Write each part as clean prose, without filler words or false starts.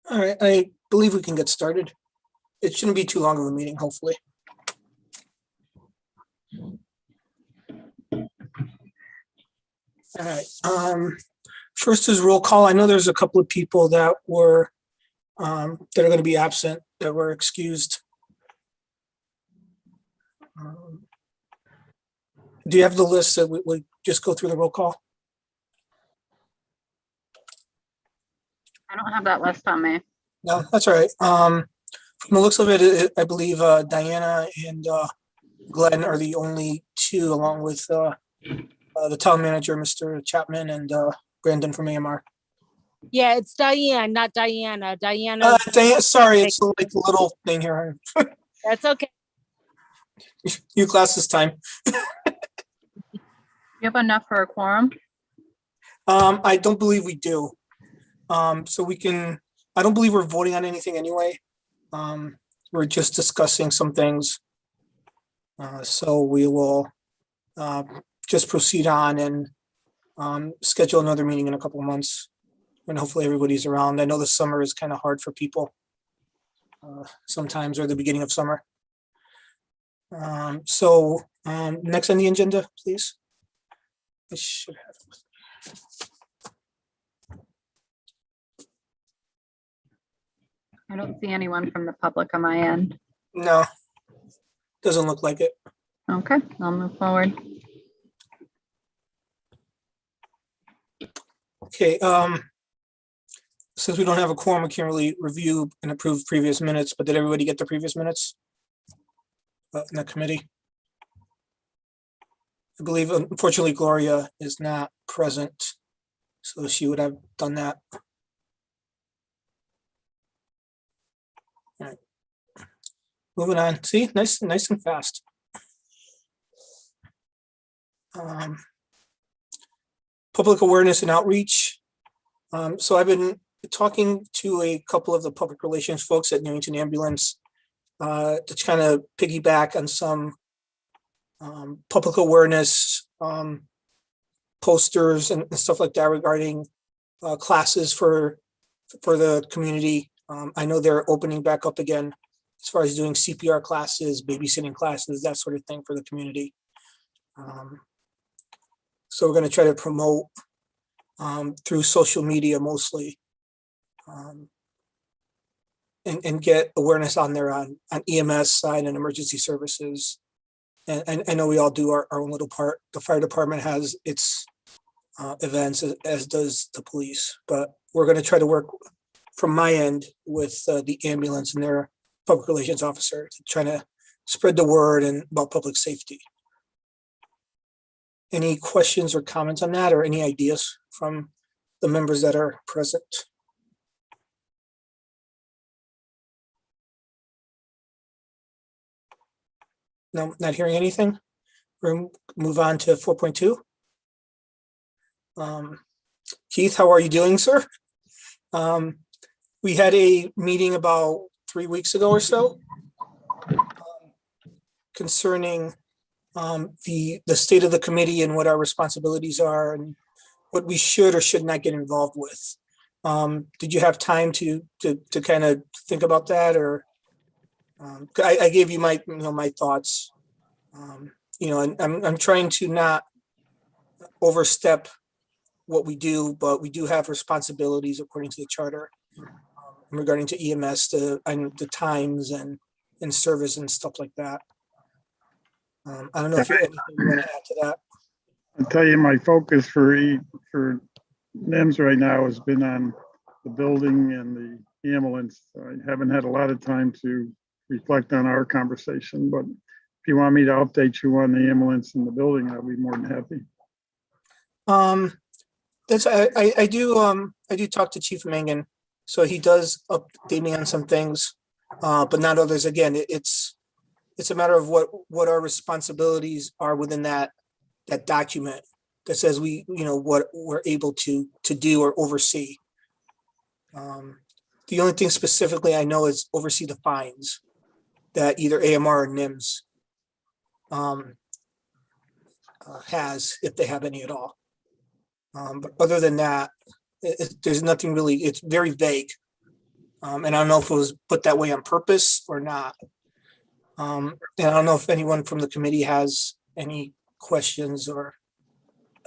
All right, I believe we can get started. It shouldn't be too long of a meeting, hopefully. All right, first is roll call. I know there's a couple of people that were, that are going to be absent, that were excused. Do you have the list that we just go through the roll call? I don't have that list on me. No, that's all right. From the looks of it, I believe Diana and Glenn are the only two, along with the town manager, Mr. Chapman, and Brandon from AMR. Yeah, it's Diane, not Diana. Diana, Diana, sorry, it's like a little thing here. that's okay. Your classes time. You have enough for a quorum? I don't believe we do. So we can, I don't believe we're voting on anything anyway. We're just discussing some things. So we will just proceed on and schedule another meeting in a couple of months when hopefully everybody's around. I know the summer is kind of hard for people sometimes, or the beginning of summer. Next on the agenda, please. I should have it with me. I don't see anyone from the public on my end. No, doesn't look like it. Okay, I'll move forward. Okay, since we don't have a quorum, we can't really review and approve previous minutes, but did everybody get the previous minutes? In the committee? I believe unfortunately Gloria is not present, so she would have done that. All right. Moving on, see, nice and fast. Public awareness and outreach. So I've been talking to a couple of the public relations folks at Newington Ambulance to kind of piggyback on some public awareness posters and stuff like that regarding classes for the community. I know they're opening back up again as far as doing CPR classes, babysitting classes, that sort of thing for the community. So we're going to try to promote through social media mostly, and get awareness on there on EMS side and emergency services. And I know we all do our own little part. The fire department has its events, as does the police. But we're going to try to work from my end with the ambulance and their public relations officer to try to spread the word and about public safety. Any questions or comments on that, or any ideas from the members that are present? No, not hearing anything. We'll move on to 4.2. Keith, how are you doing, sir? We had a meeting about 3 weeks ago or so concerning the state of the committee and what our responsibilities are and what we should or should not get involved with. Did you have time to kind of think about that, or I gave you my my thoughts, and I'm trying to not overstep what we do, but we do have responsibilities according to the charter regarding to EMS, and the times and service and stuff like that. I don't know if you have anything you want to add to that. I'll tell you, my focus for NEMS right now has been on the building and the ambulance. I haven't had a lot of time to reflect on our conversation, but if you want me to update you on the ambulance and the building, I'll be more than happy. I do talk to Chief Mangan, so he does update me on some things, but not others. Again, it's a matter of what our responsibilities are within that document that says what we're able to do or oversee. The only thing specifically I know is oversee the fines that either AMR or NIMS has, if they have any at all. But other than that, there's nothing really. It's very vague. And I don't know if it was put that way on purpose or not. And I don't know if anyone from the committee has any questions or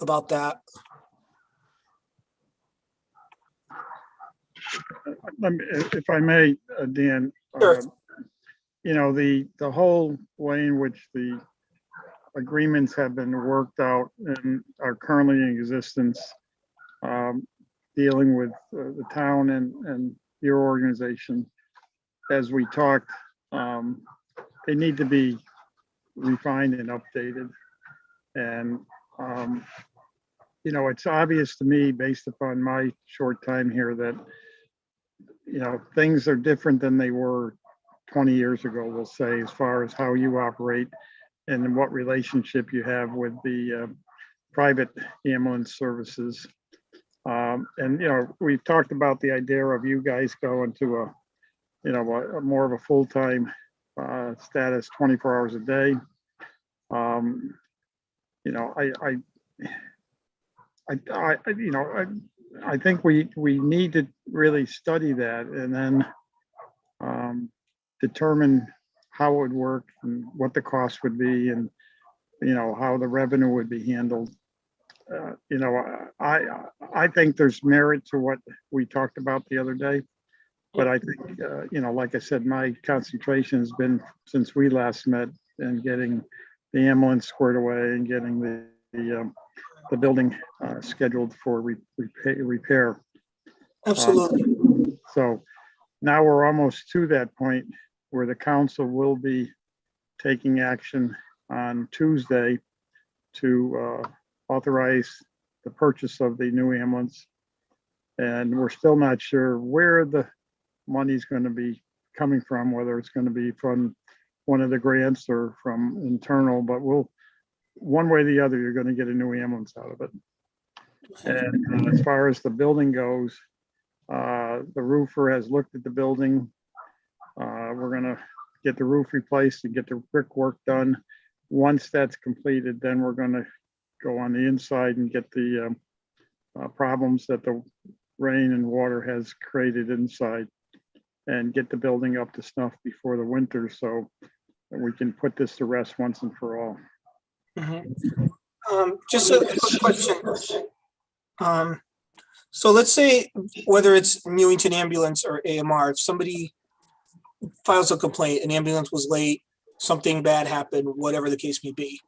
about that. If I may, Dan. Sure. You know, the whole way in which the agreements have been worked out and are currently in existence, dealing with the town and your organization, as we talked, they need to be refined and updated. And, you know, it's obvious to me, based upon my short time here, that, you know, things are different than they were 20 years ago, we'll say, as far as how you operate and what relationship you have with the private ambulance services. And, you know, we've talked about the idea of you guys going to a, you know, a more of a full-time status, 24 hours a day. You know, I think we need to really study that and then determine how it would work and what the cost would be and, you know, how the revenue would be handled. You know, I think there's merit to what we talked about the other day. But I think, you know, like I said, my concentration has been since we last met and getting the ambulance squared away and getting the building scheduled for repair. Absolutely. So now we're almost to that point where the council will be taking action on Tuesday to authorize the purchase of the new ambulance. And we're still not sure where the money's going to be coming from, whether it's going to be from one of the grants or from internal, but we'll, one way or the other, you're going to get a new ambulance out of it. And as far as the building goes, the roofer has looked at the building. We're going to get the roof replaced and get the brickwork done. Once that's completed, then we're going to go on the inside and get the problems that the rain and water has created inside and get the building up to snuff before the winter so that we can put this to rest once and for all. Just a quick question. So let's say whether it's Newington Ambulance or AMR, if somebody files a complaint, an ambulance was late, something bad happened, whatever the case may be,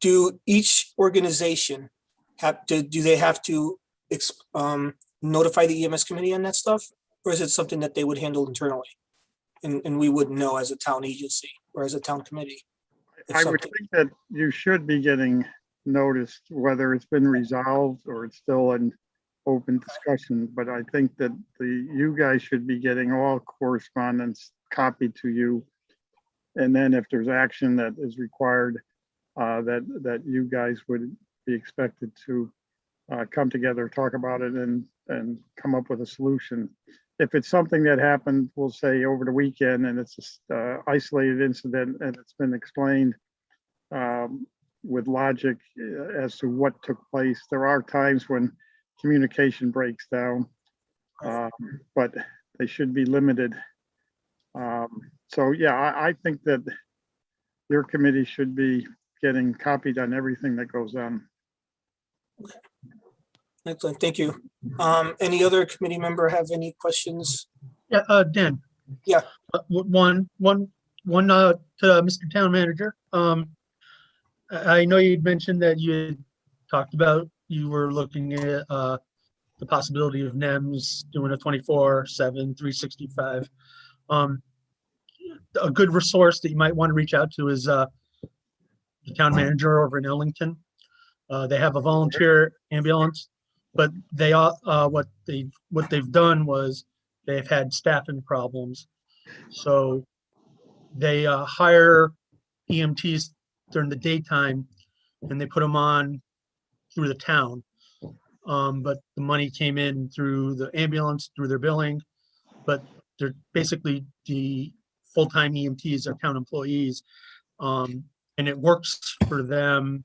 do each organization do they have to notify the EMS committee on that stuff? Or is it something that they would handle internally? And we wouldn't know as a town agency or as a town committee? I would think that you should be getting noticed, whether it's been resolved or it's still an open discussion. But I think that you guys should be getting all correspondence copied to you. And then if there's action that is required, that you guys would be expected to come together, talk about it and come up with a solution. If it's something that happened, we'll say over the weekend and it's an isolated incident and it's been explained with logic as to what took place. There are times when communication breaks down, but they should be limited. So yeah, I think that your committee should be getting copied on everything that goes on. Excellent, thank you. Any other committee member have any questions? Yeah, Dan. Yeah. One to Mr. Town Manager. I know you'd mentioned that you had talked about you were looking at the possibility of NEMS doing a 24/7, 365. A good resource that you might want to reach out to is the town manager over in Ellington. They have a volunteer ambulance, but they what they've done was they've had staffing problems, so they hire EMTs during the daytime and they put them on through the town. But the money came in through the ambulance, through their billing, but they're basically the full-time EMTs are town employees. And it works for them.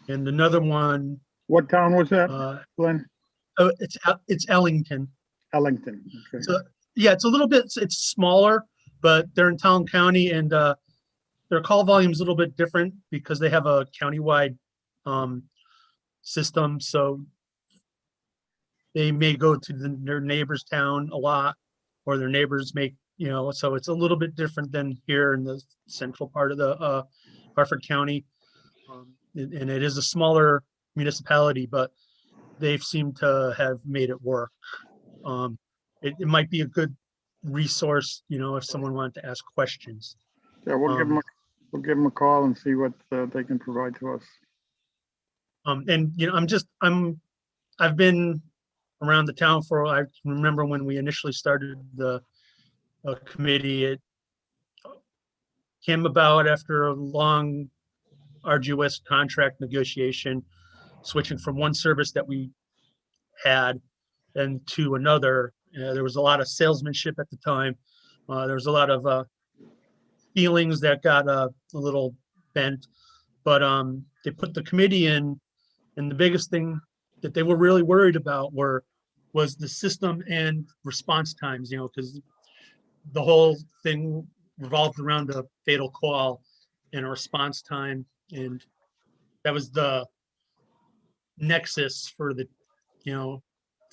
And another one. What town was that, Glenn? Oh, it's Ellington. Ellington. Okay. So Yeah, it's a little bit, it's smaller, but they're in Town County, and their call volume is a little bit different because they have a countywide system. So they may go to their neighbor's town a lot, or their neighbors make, so it's a little bit different than here in the central part of the Hartford County. And it is a smaller municipality, but they've seemed to have made it work. It might be a good resource, if someone wanted to ask questions. Yeah, we'll give them a call and see what they can provide to us. And I've been around the town I remember when we initially started the committee. It came about after a long, arduous contract negotiation, switching from one service that we had and to another. There was a lot of salesmanship at the time. There was a lot of feelings that got a little bent, but they put the committee in, and the biggest thing that they were really worried about was the system and response times, because the whole thing revolved around a fatal call and a response time, and that was the nexus for the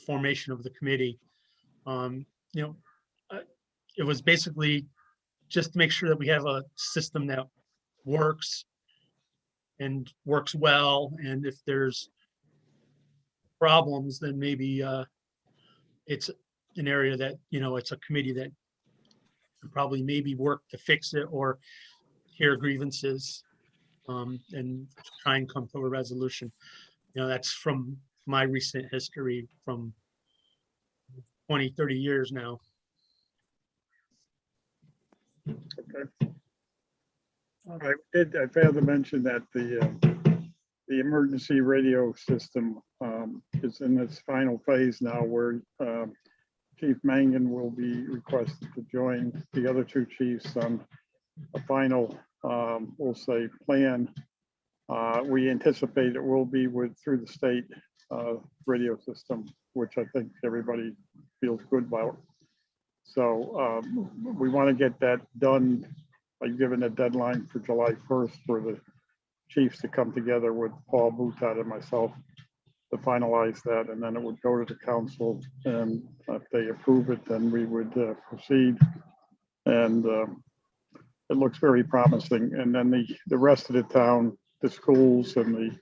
formation of the committee. It was basically just to make sure that we have a system that works and works well, and if there's problems, then maybe it's an area that it's a committee that could probably maybe work to fix it or hear grievances, and try and come to a resolution. That's from my recent history from 20-30 years now. Okay. I failed to mention that the emergency radio system is in its final phase now, where Chief Mangan will be requested to join the other two chiefs on a final, we'll say, plan. We anticipate it will be through the state radio system, which I think everybody feels good about. So we want to get that done by giving a deadline for July 1st for the chiefs to come together with Paul Boutot and myself to finalize that, and then it would go to the council, and if they approve it, then we would proceed. And it looks very promising. And then the rest of the town, the schools and the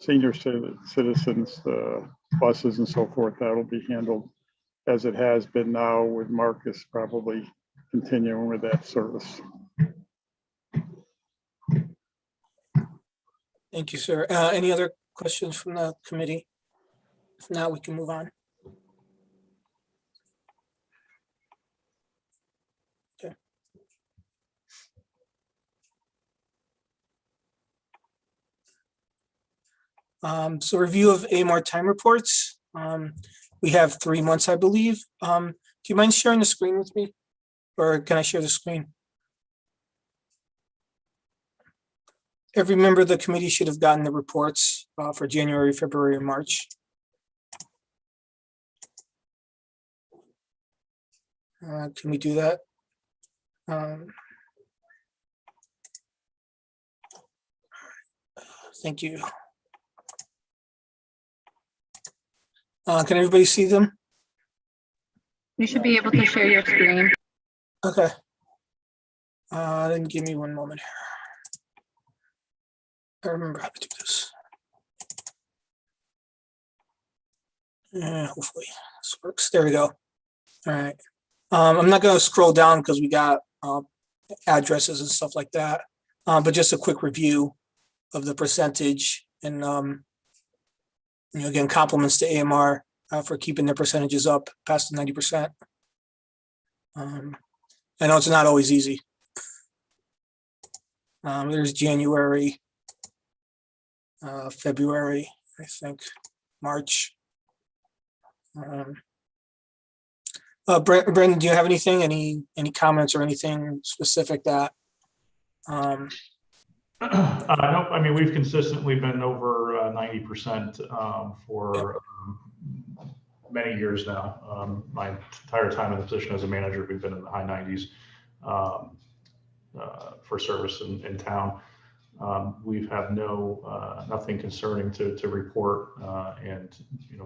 senior citizens, buses and so forth, that'll be handled as it has been now, with Marcus probably continuing with that service. Thank you, sir. Any other questions from the committee? If not, we can move on. Okay. So review of AMR time reports. We have 3 months, I believe. Do you mind sharing the screen with me? Or can I share the screen? Every member of the committee should have gotten the reports for January, February, and March. Can we do that? Thank you. Can everybody see them? You should be able to share your screen. Okay. Then give me one moment here. I remember how to do this. Hopefully this works. There we go. All right. I'm not going to scroll down because we got addresses and stuff like that. But just a quick review of the percentage, and again, compliments to AMR for keeping their percentages up past the 90%. I know it's not always easy. There's January, February, I think, March. Brendan, do you have anything, any comments or anything specific that? No, I mean, we've consistently been over 90% for many years now. My entire time in the position as a manager, we've been in the high 90s for service in town. We've had nothing concerning to report, and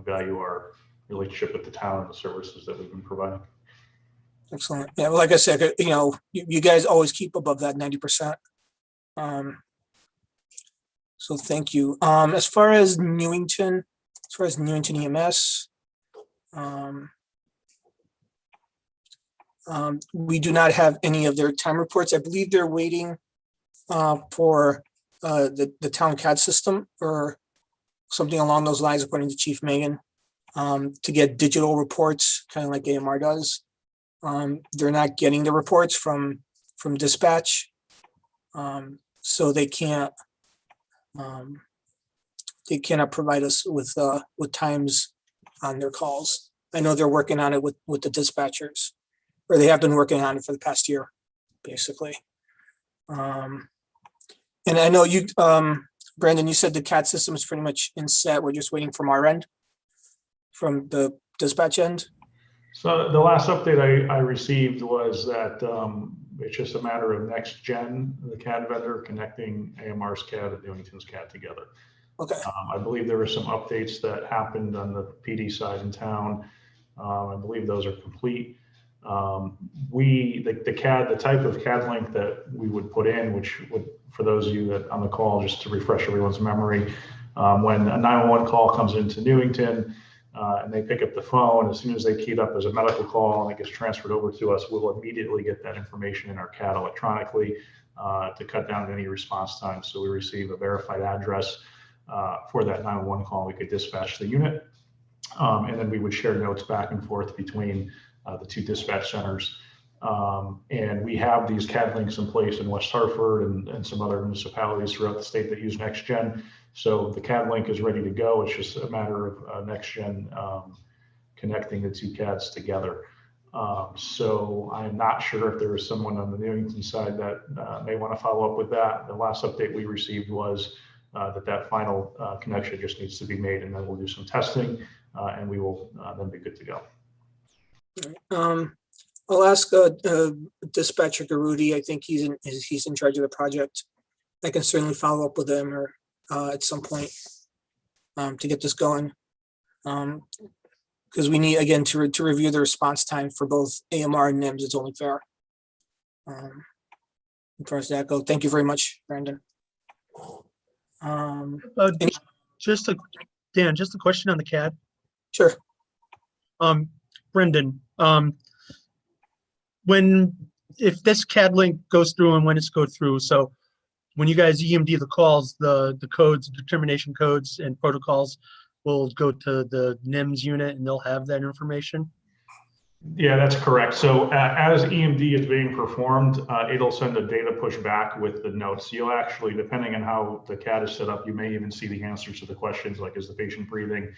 value our relationship with the town and the services that we've been providing. Excellent. Yeah, well, like I said, you guys always keep above that 90%. So thank you. As far as Newington EMS, we do not have any of their time reports. I believe they're waiting for the town CAD system or something along those lines, according to Chief Megan, to get digital reports, kind of like AMR does. They're not getting the reports from dispatch, so they cannot provide us with times on their calls. I know they're working on it with the dispatchers, or they have been working on it for the past year, basically. And I know you, Brandon, you said the CAD system is pretty much in set. We're just waiting from our end, from the dispatch end. So the last update I received was that it's just a matter of next gen, the CAD vendor, connecting AMR's CAD and Newington's CAD together. Okay. I believe there were some updates that happened on the PD side in town. I believe those are complete. The type of CAD link that we would put in, which would, for those of you that on the call, just to refresh everyone's memory, when a 911 call comes into Newington, and they pick up the phone, as soon as they key it up as a medical call and it gets transferred over to us, we'll immediately get that information in our CAD electronically to cut down any response time. So we receive a verified address for that 911 call. We could dispatch the unit, and then we would share notes back and forth between the two dispatch centers. And we have these CAD links in place in West Hartford and some other municipalities throughout the state that use NextGen. So the CAD link is ready to go. It's just a matter of NextGen connecting the two CADs together. So I'm not sure if there is someone on the Newington side that may want to follow up with that. The last update we received was that final connection just needs to be made, and then we'll do some testing, and we will then be good to go. I'll ask Dispatcher Garuti. I think he's in charge of the project. I can certainly follow up with him or at some point to get this going. Because we need, again, to review the response time for both AMR and NIMS. It's only fair. As far as that goes, thank you very much, Brandon. Just a question on the CAD. Sure. Brendan, if this CAD link goes through and when it's go through, so when you guys EMD the calls, the codes, determination codes and protocols will go to the NIMS unit and they'll have that information? Yeah, that's correct. So as EMD is being performed, it'll send a data push back with the notes. You'll actually, depending on how the CAD is set up, you may even see the answers to the questions, like is the patient breathing,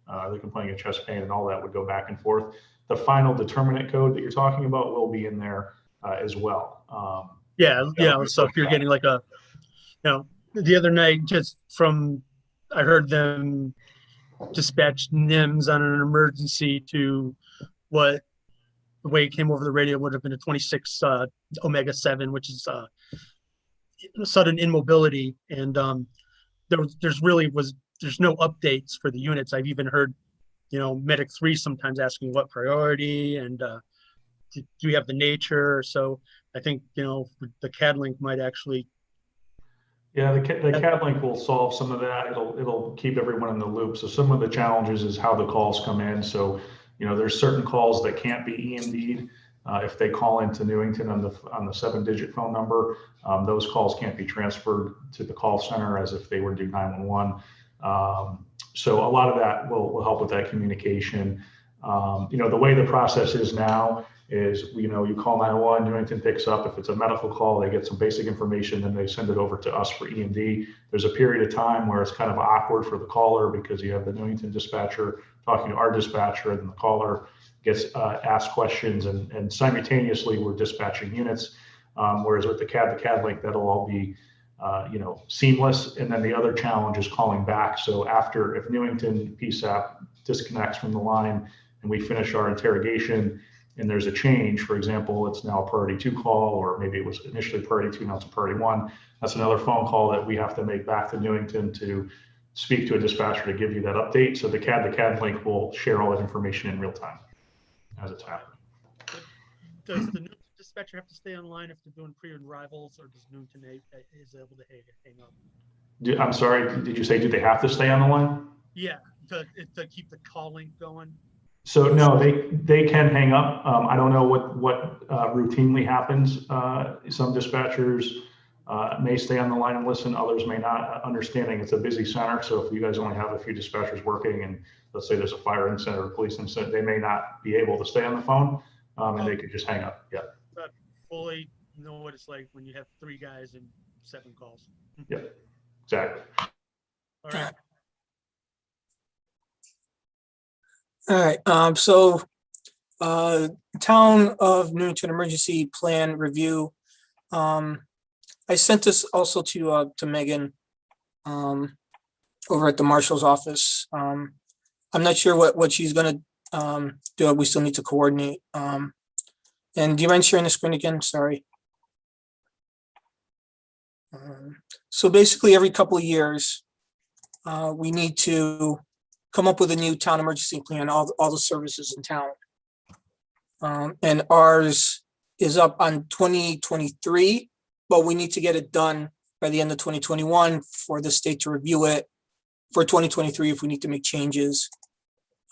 are they complaining of chest pain, and all that would go back and forth. The final determinant code that you're talking about will be in there as well. Yeah. So if you're getting like the other night, I heard them dispatch NIMS on an emergency to what the way it came over the radio would have been a 26 omega 7, which is sudden immobility. And there's no updates for the units. I've even heard, Medic 3 sometimes asking what priority and do we have the nature? So I think, the CAD link might actually. Yeah, the CAD link will solve some of that. It'll keep everyone in the loop. So some of the challenges is how the calls come in. So, there's certain calls that can't be EMD'd. If they call into Newington on the 7-digit phone number, those calls can't be transferred to the call center as if they were to do 911. So a lot of that will help with that communication. The way the process is now is, you call 911, Newington picks up. If it's a medical call, they get some basic information, then they send it over to us for EMD. There's a period of time where it's kind of awkward for the caller because you have the Newington dispatcher talking to our dispatcher, and the caller gets asked questions, and simultaneously we're dispatching units. Whereas with the CAD link, that'll all be seamless. And then the other challenge is calling back. So if Newington PSAP disconnects from the line and we finish our interrogation and there's a change, for example, it's now a priority 2 call, or maybe it was initially priority 2, now it's a priority 1. That's another phone call that we have to make back to Newington to speak to a dispatcher to give you that update. So the CAD link will share all that information in real time as it's happening. Does the Newington dispatcher have to stay online if they're doing pre-arrivals, or does Newington is able to hang up? I'm sorry, did you say, do they have to stay on the line? Yeah, to keep the call link going. So no, they can hang up. I don't know what routinely happens. Some dispatchers may stay on the line and listen, others may not, understanding it's a busy center. So if you guys only have a few dispatchers working and let's say there's a fire incident or a police incident, they may not be able to stay on the phone, and they could just hang up. Yeah. But fully know what it's like when you have 3 guys and 7 calls. Yeah, exactly. All right. All right, so Town of Newington Emergency Plan Review. I sent this also to Megan over at the marshal's office. I'm not sure what she's gonna do. We still need to coordinate. And do you mind sharing the screen again? Sorry. So basically, every couple of years, we need to come up with a new town emergency plan, all the services in town. And ours is up on 2023, but we need to get it done by the end of 2021 for the state to review it for 2023 if we need to make changes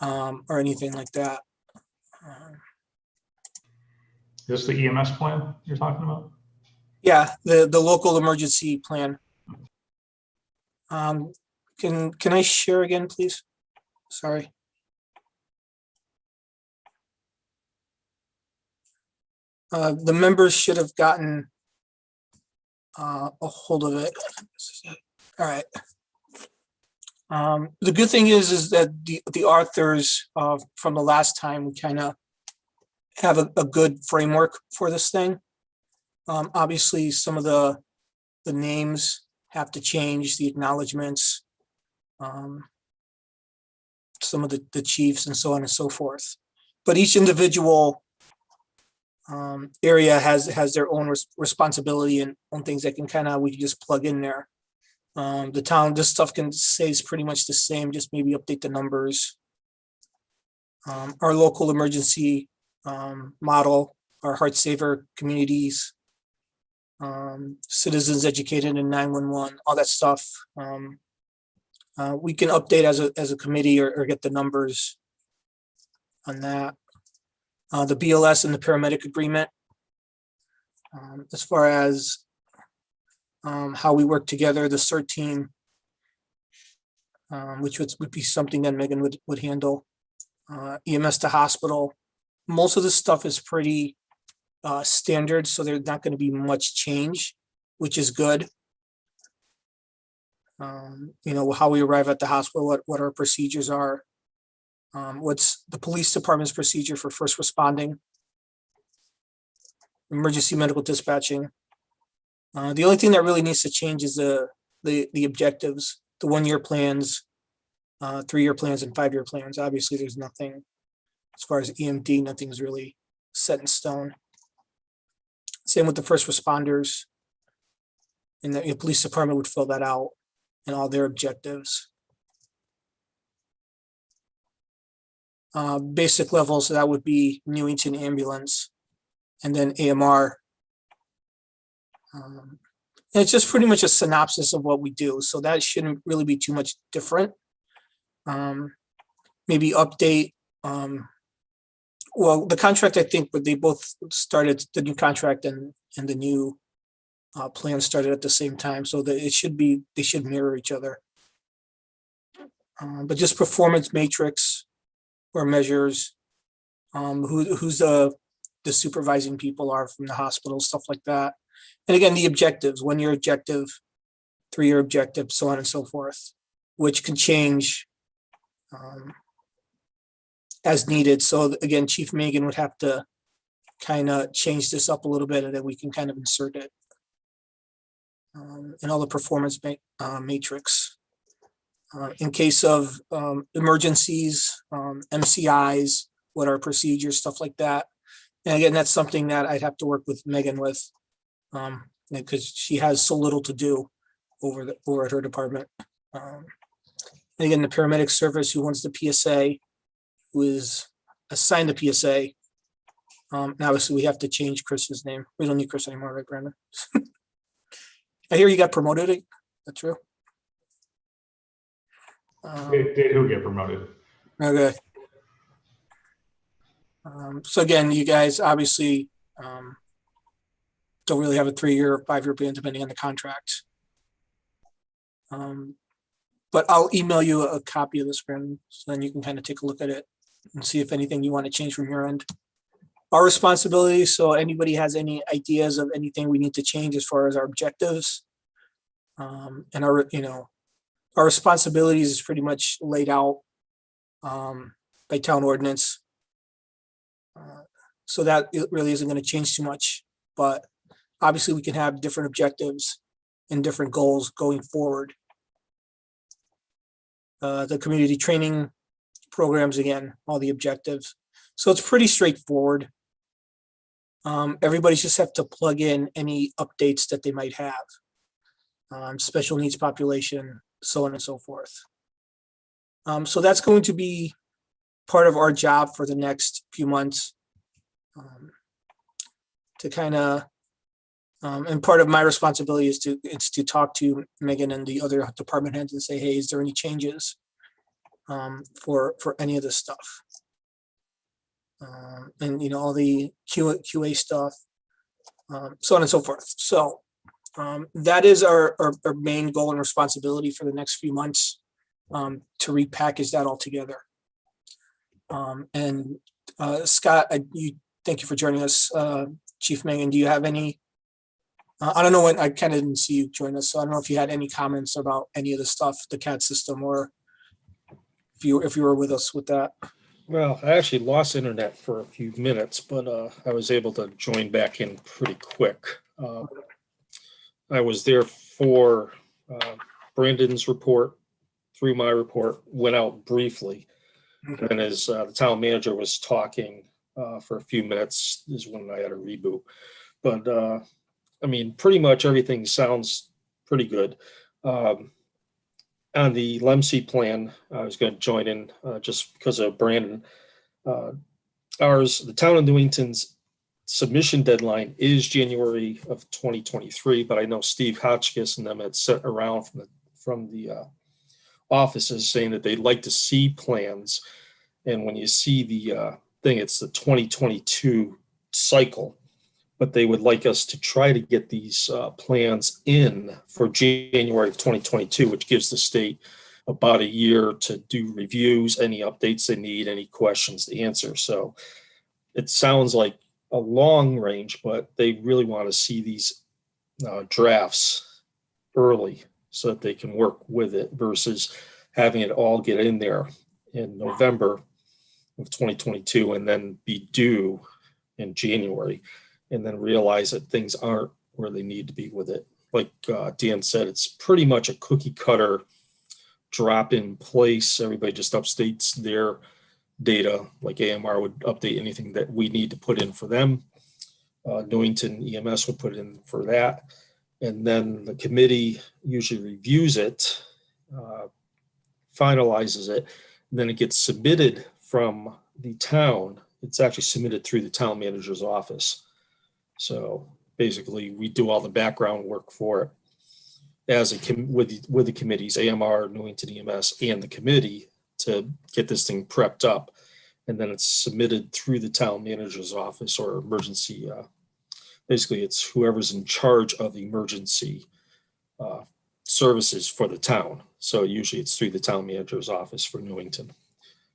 or anything like that. Is this the EMS plan you're talking about? Yeah, the local emergency plan. Can I share again, please? Sorry. The members should have gotten a hold of it. All right. The good thing is that the authors from the last time, we kind of have a good framework for this thing. Obviously, some of the names have to change, the acknowledgements, some of the chiefs and so on and so forth. But each individual area has their own responsibility and own things that we can just plug in there. The town, this stuff can stays pretty much the same, just maybe update the numbers. Our local emergency model, our Heart Saver communities, citizens educated in 911, all that stuff. We can update as a committee or get the numbers on that. The BLS and the paramedic agreement, as far as how we work together, the CERT team, which would be something that Megan would handle. EMS to hospital. Most of this stuff is pretty standard, so there's not going to be much change, which is good. How we arrive at the hospital, what our procedures are, what's the police department's procedure for first responding, emergency medical dispatching. The only thing that really needs to change is the objectives, the 1-year plans, 3-year plans, and 5-year plans. Obviously, there's nothing as far as EMD, nothing's really set in stone. Same with the first responders, and the police department would fill that out and all their objectives. Basic levels, so that would be Newington ambulance, and then AMR. And it's just pretty much a synopsis of what we do, so that shouldn't really be too much different. Maybe update. Well, the contract, I think, but they both started, the new contract and the new plan started at the same time, so that they should mirror each other. But just performance matrix or measures, who's the supervising people are from the hospital, stuff like that. And again, the objectives, 1-year objective, 3-year objective, so on and so forth, which can change as needed. So again, Chief Megan would have to kind of change this up a little bit, and then we can kind of insert it. and all the performance matrix. In case of emergencies, MCIs, what are procedures, stuff like that. And again, that's something that I'd have to work with Megan with, because she has so little to do over at her department. And again, the paramedic service who runs the PSA, who is assigned the PSA. And obviously, we have to change Chris's name. We don't need Chris anymore, right, Brandon? I hear you got promoted. Is that true? Did who get promoted? Okay. So again, you guys obviously don't really have a 3-year or 5-year plan depending on the contract. But I'll email you a copy of this, Brandon, so then you can kind of take a look at it and see if anything you want to change from your end. Our responsibility, so anybody has any ideas of anything we need to change as far as our objectives, and our, our responsibilities is pretty much laid out by town ordinance. So that it really isn't going to change too much, but obviously we can have different objectives and different goals going forward. The community training programs, again, all the objectives. So it's pretty straightforward. Everybody just have to plug in any updates that they might have. Special needs population, so on and so forth. So that's going to be part of our job for the next few months. To kind of, and part of my responsibility is to talk to Megan and the other department heads and say, hey, is there any changes for any of this stuff? And all the QA stuff, so on and so forth. So that is our main goal and responsibility for the next few months, to repackage that all together. And Scott, thank you for joining us. Chief Megan, do you have any, I don't know when, I kind of didn't see you join us, so I don't know if you had any comments about any of the stuff, the CAD system, or if you were with us with that. Well, I actually lost internet for a few minutes, but I was able to join back in pretty quick. I was there for Brandon's report, through my report, went out briefly. And as the town manager was talking for a few minutes is when I had a reboot. But I mean, pretty much everything sounds pretty good. On the LEMC plan, I was going to join in just because of Brandon. The town of Newington's submission deadline is January of 2023, but I know Steve Hotchkiss and them had sent around from the offices saying that they'd like to see plans. And when you see the thing, it's the 2022 cycle, but they would like us to try to get these plans in for January of 2022, which gives the state about a year to do reviews, any updates they need, any questions to answer. So it sounds like a long range, but they really want to see these drafts early so that they can work with it versus having it all get in there in November of 2022 and then be due in January and then realize that things aren't where they need to be with it. Like Dan said, it's pretty much a cookie cutter drop in place. Everybody just updates their data, like AMR would update anything that we need to put in for them. Newington EMS would put in for that. And then the committee usually reviews it, finalizes it, and then it gets submitted from the town. It's actually submitted through the town manager's office. So basically we do all the background work for it as with the committees, AMR, Newington EMS, and the committee to get this thing prepped up. And then it's submitted through the town manager's office or emergency. Basically, it's whoever's in charge of emergency services for the town. So usually it's through the town manager's office for Newington.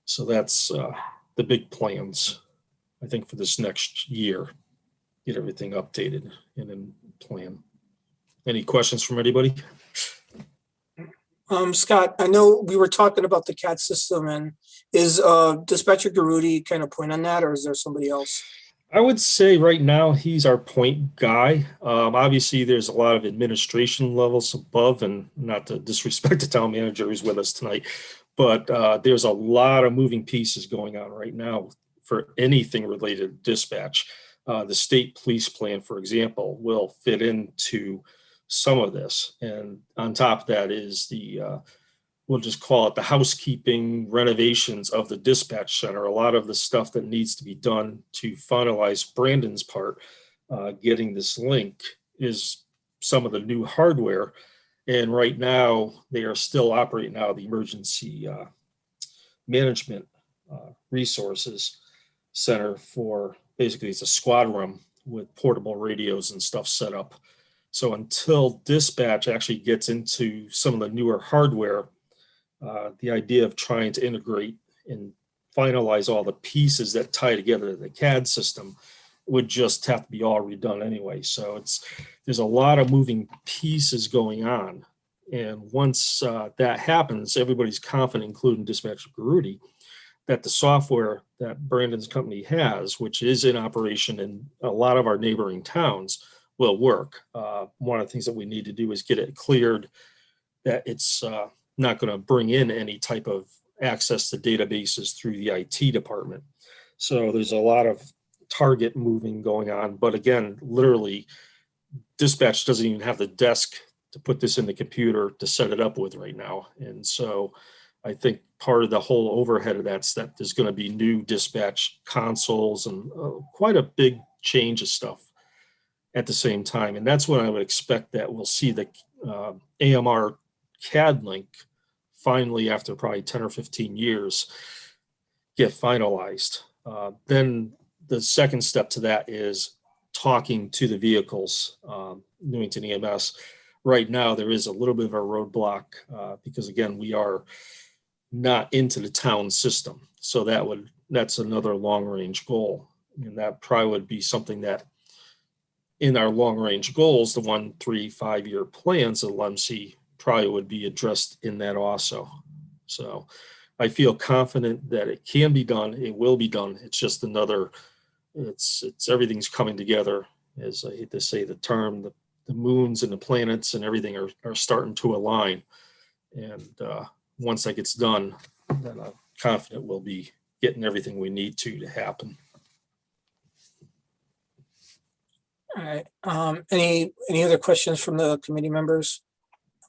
So that's the big plans, I think, for this next year. Get everything updated and in plan. Any questions from anybody? Scott, I know we were talking about the CAD system, and is Dispatcher Garuti kind of point on that, or is there somebody else? I would say right now he's our point guy. Obviously, there's a lot of administration levels above, and not to disrespect the town manager who's with us tonight, but there's a lot of moving pieces going on right now for anything related to dispatch. The state police plan, for example, will fit into some of this. And on top of that is we'll just call it the housekeeping renovations of the dispatch center. A lot of the stuff that needs to be done to finalize Brandon's part, getting this link, is some of the new hardware. And right now they are still operating out of the emergency management resources center for basically it's a squad room with portable radios and stuff set up. So until dispatch actually gets into some of the newer hardware, the idea of trying to integrate and finalize all the pieces that tie together the CAD system would just have to be all redone anyway. So there's a lot of moving pieces going on. And once that happens, everybody's confident, including Dispatcher Garuti, that the software that Brandon's company has, which is in operation in a lot of our neighboring towns, will work. One of the things that we need to do is get it cleared that it's not going to bring in any type of access to databases through the IT department. So there's a lot of target moving going on. But again, literally, dispatch doesn't even have the desk to put this in the computer to set it up with right now. And so I think part of the whole overhead of that step, there's going to be new dispatch consoles and quite a big change of stuff at the same time. And that's when I would expect that we'll see the AMR CAD link finally, after probably 10 or 15 years, get finalized. Then the second step to that is talking to the vehicles, Newington EMS. Right now, there is a little bit of a roadblock because, again, we are not into the town system. So that's another long range goal. And that probably would be something that in our long range goals, the 1, 3, 5 year plans of LMC probably would be addressed in that also. So I feel confident that it can be done. It will be done. It's just it's everything's coming together. As I hate to say the term, the moons and the planets and everything are starting to align. And once that gets done, then I'm confident we'll be getting everything we need to happen. All right. Any other questions from the committee members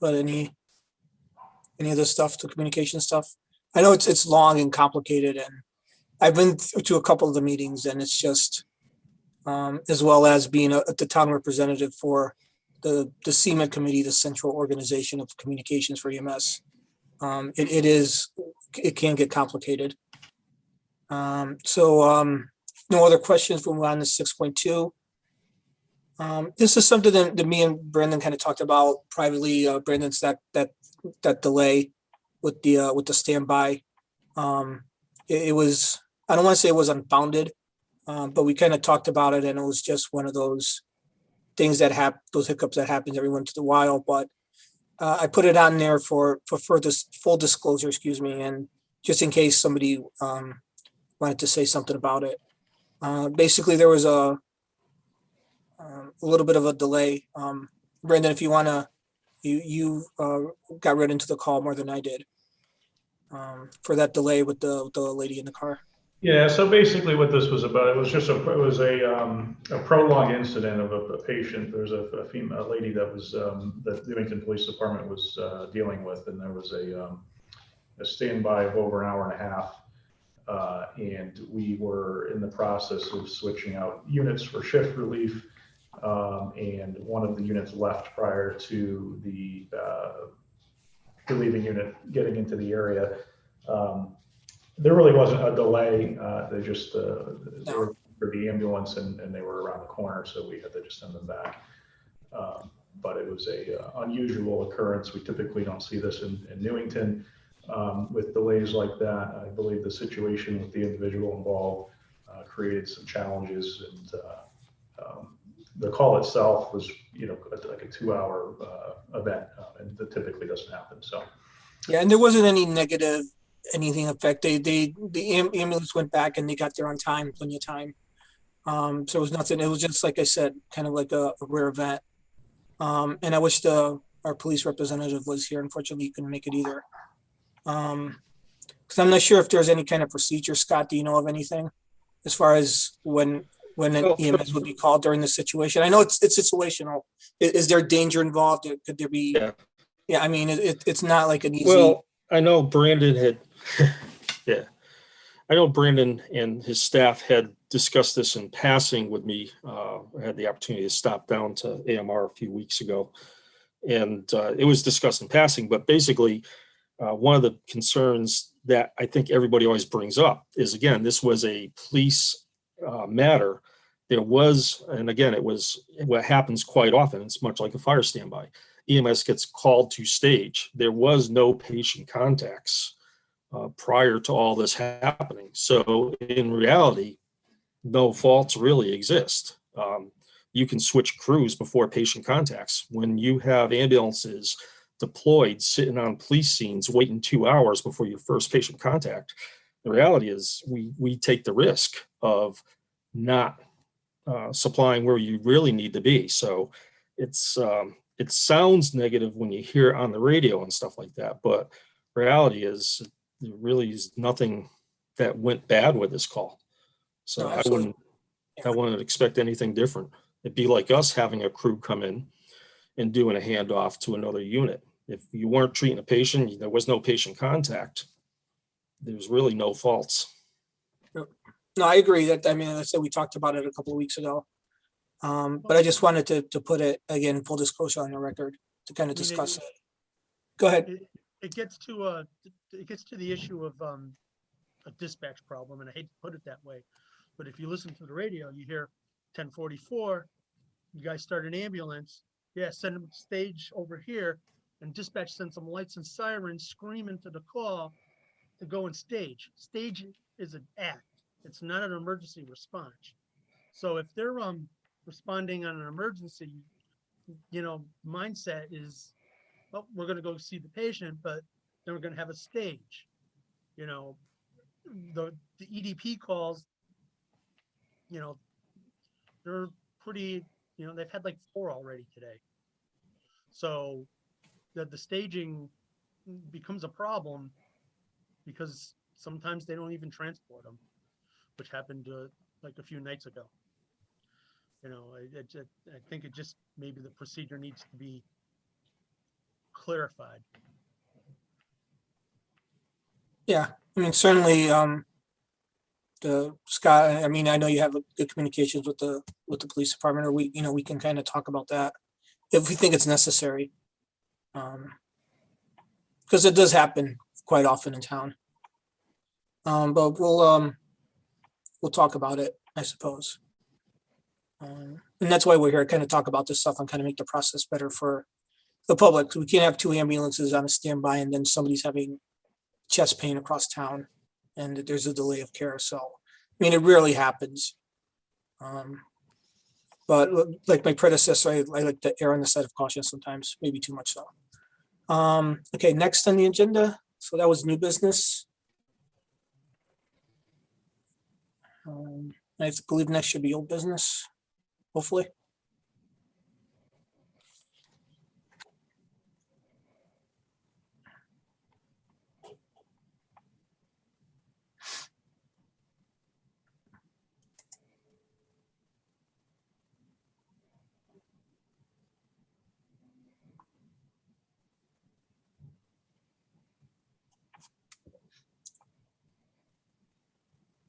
about any of the stuff, the communication stuff? I know it's long and complicated, and I've been to a couple of the meetings, and it's just as well as being the town representative for the CMED committee, the Central Organization of Communications for EMS. It can get complicated. No other questions. We'll move on to 6.2. This is something that me and Brandon kind of talked about privately. Brandon's that delay with the standby. It was, I don't want to say it was unfounded, but we kind of talked about it, and it was just one of those things that those hiccups that happens every once in a while. But I put it on there for further full disclosure, and just in case somebody wanted to say something about it. Basically, there was a little bit of a delay. Brandon, if you want to, you got right into the call more than I did for that delay with the lady in the car. Yeah, so basically what this was about, it was a prolonged incident of a patient. There was a female lady that was that the Newington Police Department was dealing with, and there was a standby of over an hour and a half, and we were in the process of switching out units for shift relief, and one of the units left prior to the relieving unit getting into the area. There really wasn't a delay. They just they were for the ambulance, and they were around the corner, so we had to just send them back. But it was a unusual occurrence. We typically don't see this in Newington with delays like that. I believe the situation with the individual involved created some challenges, and the call itself was, like a 2-hour event, and that typically doesn't happen. So yeah, and there wasn't any negative anything effect. The ambulance went back and they got there on time, plenty of time. So it was nothing, it was just, like I said, kind of like a rare event. And I wish our police representative was here. Unfortunately, he couldn't make it either. Because I'm not sure if there's any kind of procedure. Scott, do you know of anything as far as when an Well, EMS would be called during this situation? I know it's situational. Is there danger involved? Could there be? Yeah. Yeah, I mean, it's not like an easy. Well, I know Brandon had, yeah, I know Brandon and his staff had discussed this in passing with me. I had the opportunity to stop down to AMR a few weeks ago, and it was discussed in passing. But basically, one of the concerns that I think everybody always brings up is, again, this was a police matter. There was, and again, it was what happens quite often. It's much like a fire standby. EMS gets called to stage. There was no patient contacts prior to all this happening. So in reality, no faults really exist. You can switch crews before patient contacts. When you have ambulances deployed, sitting on police scenes, waiting 2 hours before your first patient contact, the reality is we take the risk of not supplying where you really need to be. So it sounds negative when you hear it on the radio and stuff like that, but reality is there really is nothing that went bad with this call. So No, I absolutely. wouldn't expect anything different. It'd be like us having a crew come in and doing a handoff to another unit. If you weren't treating a patient, there was no patient contact, there's really no faults. No, I agree that, I mean, I said we talked about it a couple of weeks ago. But I just wanted to put it, again, full disclosure on the record to kind of I mean, discuss it. Go ahead. It gets to the issue of a dispatch problem, and I hate to put it that way, but if you listen to the radio, you hear 1044, you guys start an ambulance, yeah, send them stage over here, and dispatch sends some lights and sirens screaming to the call to go and stage. Stage is an act. It's not an emergency response. So if they're responding on an emergency, mindset is, well, we're going to go see the patient, but then we're going to have a stage. The EDP calls, they're pretty, they've had like 4 already today. So the staging becomes a problem because sometimes they don't even transport them, which happened like a few nights ago. I think it just, maybe the procedure needs to be clarified. Yeah, I mean, certainly, the Scott, I mean, I know you have good communications with the police department, or we can kind of talk about that if we think it's necessary. Because it does happen quite often in town. But we'll talk about it, I suppose. And that's why we're here, kind of talk about this stuff and kind of make the process better for the public. We can't have 2 ambulances on a standby and then somebody's having chest pain across town and there's a delay of care. So, I mean, it rarely happens. But like my predecessor, I like to err on the side of caution sometimes, maybe too much so. Okay, next on the agenda. So that was new business. I believe next should be old business, hopefully.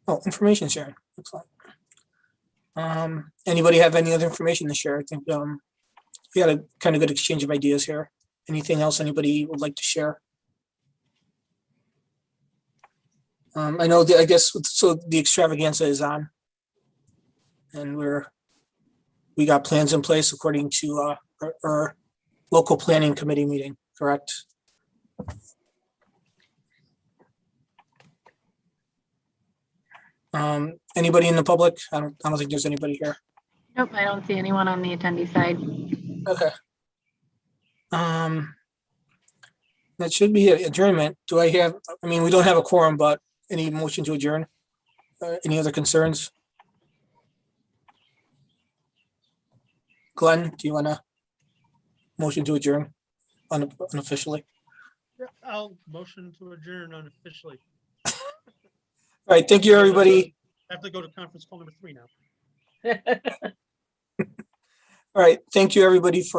Oh, information sharing. Looks like. Anybody have any other information to share? I think we had a kind of good exchange of ideas here. Anything else anybody would like to share? I know I guess so the extravaganza is on. And we got plans in place according to our local planning committee meeting, correct? Anybody in the public? I don't think there's anybody here. Nope, I don't see anyone on the attendee side. Okay. That should be an adjournment. Do I have, I mean, we don't have a quorum, but any motion to adjourn? Any other concerns? Glenn, do you want to motion to adjourn unofficially? Yeah, I'll motion to adjourn unofficially. All right, thank you, everybody. I have to go to conference call number 3 now. All right, thank you, everybody, for